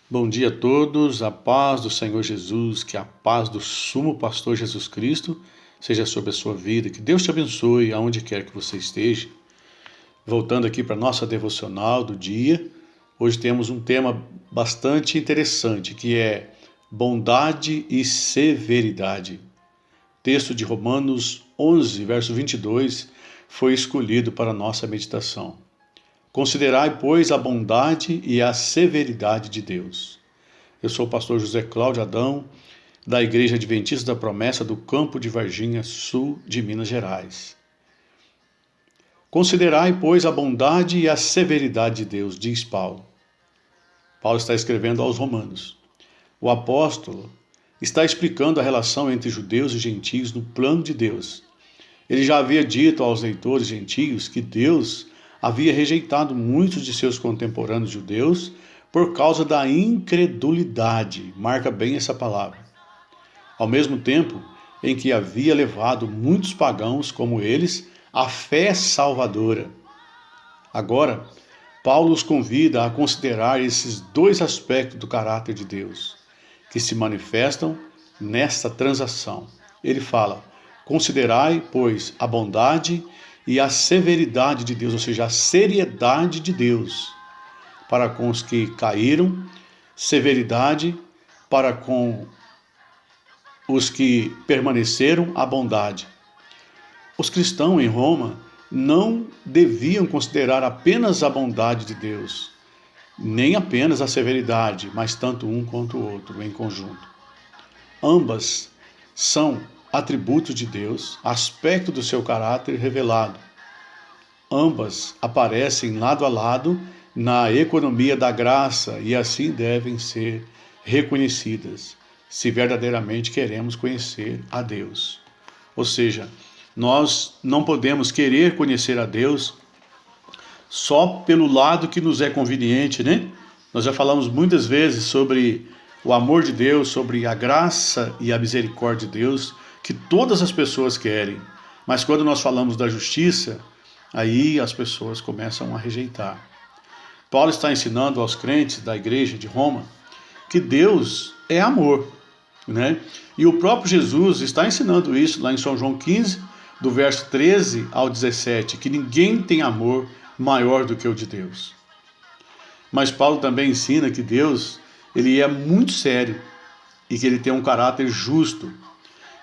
Bom dia a todos, a paz do Senhor Jesus, que a paz do sumo pastor Jesus Cristo seja sobre a sua vida, que Deus te abençoe aonde quer que você esteja. Voltando aqui para a nossa devocional do dia, hoje temos um tema bastante interessante, que é bondade e severidade. O texto de Romanos 11, verso 22, foi escolhido para a nossa meditação. Considerai, pois, a bondade e a severidade de Deus. Eu sou o pastor José Cláudio Adão, da Igreja Adventista da Promessa do Campo de Varginha, sul de Minas Gerais. Considerai, pois, a bondade e a severidade de Deus, diz Paulo. Paulo está escrevendo aos Romanos. O apóstolo está explicando a relação entre judeus e gentios no plano de Deus. Ele já havia dito aos leitores gentios que Deus havia rejeitado muitos de seus contemporâneos judeus por causa da incredulidade, marca bem essa palavra. Ao mesmo tempo em que havia levado muitos pagãos como eles à fé salvadora. Agora, Paulo os convida a considerar esses dois aspectos do caráter de Deus, que se manifestam nesta transação. Ele fala: considerai, pois, a bondade e a severidade de Deus, ou seja, a seriedade de Deus, para com os que caíram, severidade para com os que permaneceram, a bondade. Os cristãos em Roma não deviam considerar apenas a bondade de Deus, nem apenas a severidade, mas tanto um quanto o outro em conjunto. Ambas são atributos de Deus, aspecto do seu caráter revelado. Ambas aparecem lado a lado na economia da graça e assim devem ser reconhecidas, se verdadeiramente queremos conhecer a Deus. Ou seja, nós não podemos querer conhecer a Deus só pelo lado que nos é conveniente, né? Nós já falamos muitas vezes sobre o amor de Deus, sobre a graça e a misericórdia de Deus, que todas as pessoas querem. Mas quando nós falamos da justiça, aí as pessoas começam a rejeitar. Paulo está ensinando aos crentes da igreja de Roma que Deus é amor, né? E o próprio Jesus está ensinando isso lá em São João 15, do verso 13 ao 17, que ninguém tem amor maior do que o de Deus. Mas Paulo também ensina que Deus, ele é muito sério e que ele tem um caráter justo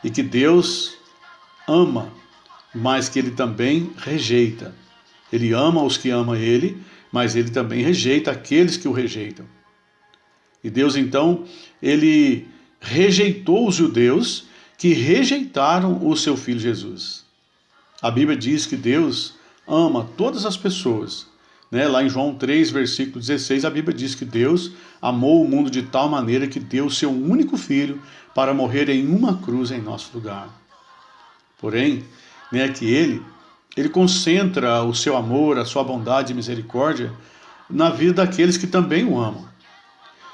e que Deus ama, mas que ele também rejeita. Ele ama os que amam ele, mas ele também rejeita aqueles que o rejeitam. E Deus, então, ele rejeitou os judeus que rejeitaram o seu filho Jesus. A Bíblia diz que Deus ama todas as pessoas. Né? Lá em João 3, versículo 16, a Bíblia diz que Deus amou o mundo de tal maneira que deu o seu único filho para morrer em uma cruz em nosso lugar. Porém, né, que ele concentra o seu amor, a sua bondade e misericórdia na vida daqueles que também o amam.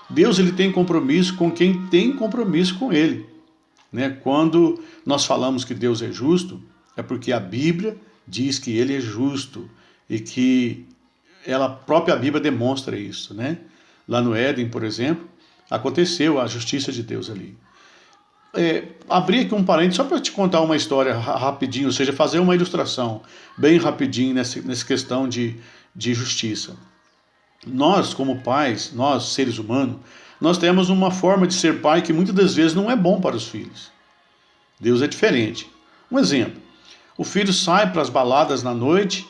Deus, ele tem compromisso com quem tem compromisso com ele. Né? Quando nós falamos que Deus é justo, é porque a Bíblia diz que ele é justo e que a própria Bíblia demonstra isso. Né? Lá no Éden, por exemplo, aconteceu a justiça de Deus ali. Abrir aqui um parênteses só para te contar uma história rapidinho, ou seja, fazer uma ilustração bem rapidinho nessa questão de justiça. Nós, como pais, nós, seres humanos, nós temos uma forma de ser pai que muitas das vezes não é bom para os filhos. Deus é diferente. Um exemplo, o filho sai para as baladas na noite,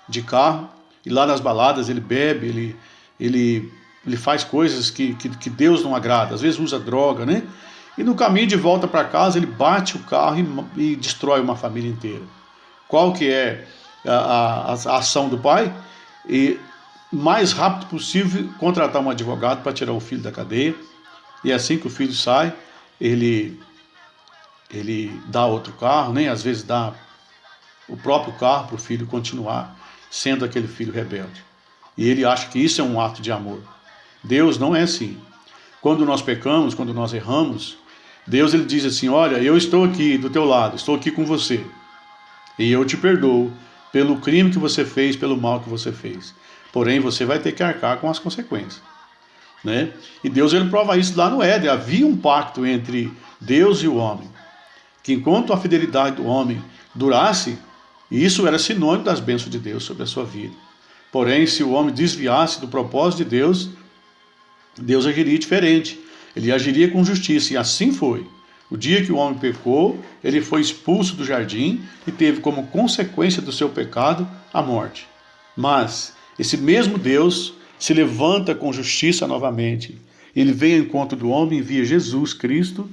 de carro, e lá nas baladas ele bebe, ele faz coisas que Deus não agrada, às vezes usa droga, né? E no caminho de volta para casa ele bate o carro e destrói uma família inteira. Qual que é a ação do pai? E mais rápido possível contratar um advogado para tirar o filho da cadeia. E assim que o filho sai, ele dá outro carro, nem às vezes dá o próprio carro para o filho continuar sendo aquele filho rebelde. E ele acha que isso é um ato de amor. Deus não é assim. Quando nós pecamos, quando nós erramos, Deus, ele diz assim: olha, eu estou aqui do teu lado, estou aqui com você. E eu te perdoo pelo crime que você fez, pelo mal que você fez. Porém, você vai ter que arcar com as consequências. né? E Deus ele prova isso lá no Éden. Havia um pacto entre Deus e o homem, que enquanto a fidelidade do homem durasse, isso era sinônimo das bênçãos de Deus sobre a sua vida. Porém, se o homem desviasse do propósito de Deus, Deus agiria diferente. Ele agiria com justiça, e assim foi. O dia que o homem pecou, ele foi expulso do jardim e teve como consequência do seu pecado a morte. Mas esse mesmo Deus se levanta com justiça novamente. Ele vem ao encontro do homem e envia Jesus Cristo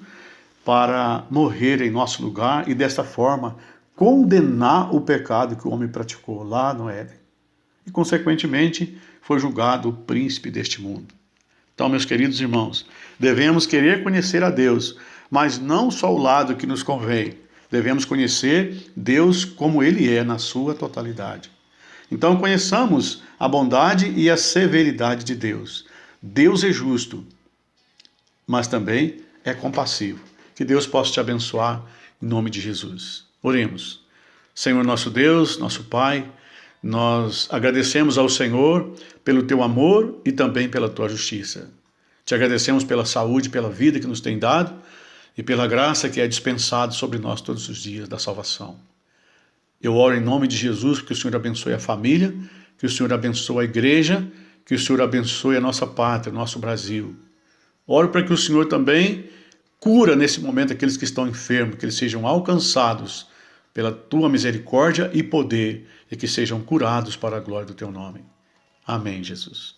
para morrer em nosso lugar e desta forma condenar o pecado que o homem praticou lá no Éden. E consequentemente foi julgado o príncipe deste mundo. Então, meus queridos irmãos, devemos querer conhecer a Deus, mas não só o lado que nos convém. Devemos conhecer Deus como Ele é na sua totalidade. Então, conheçamos a bondade e a severidade de Deus. Deus é justo, mas também é compassivo. Que Deus possa te abençoar em nome de Jesus. Oremos. Senhor nosso Deus, nosso Pai, nós agradecemos ao Senhor pelo teu amor e também pela tua justiça. Te agradecemos pela saúde, pela vida que nos tem dado e pela graça que é dispensada sobre nós todos os dias da salvação. Eu oro em nome de Jesus que o Senhor abençoe a família, que o Senhor abençoe a igreja, que o Senhor abençoe a nossa pátria, o nosso Brasil. Oro para que o Senhor também cura nesse momento aqueles que estão enfermos, que eles sejam alcançados pela tua misericórdia e poder e que sejam curados para a glória do teu nome. Amém, Jesus.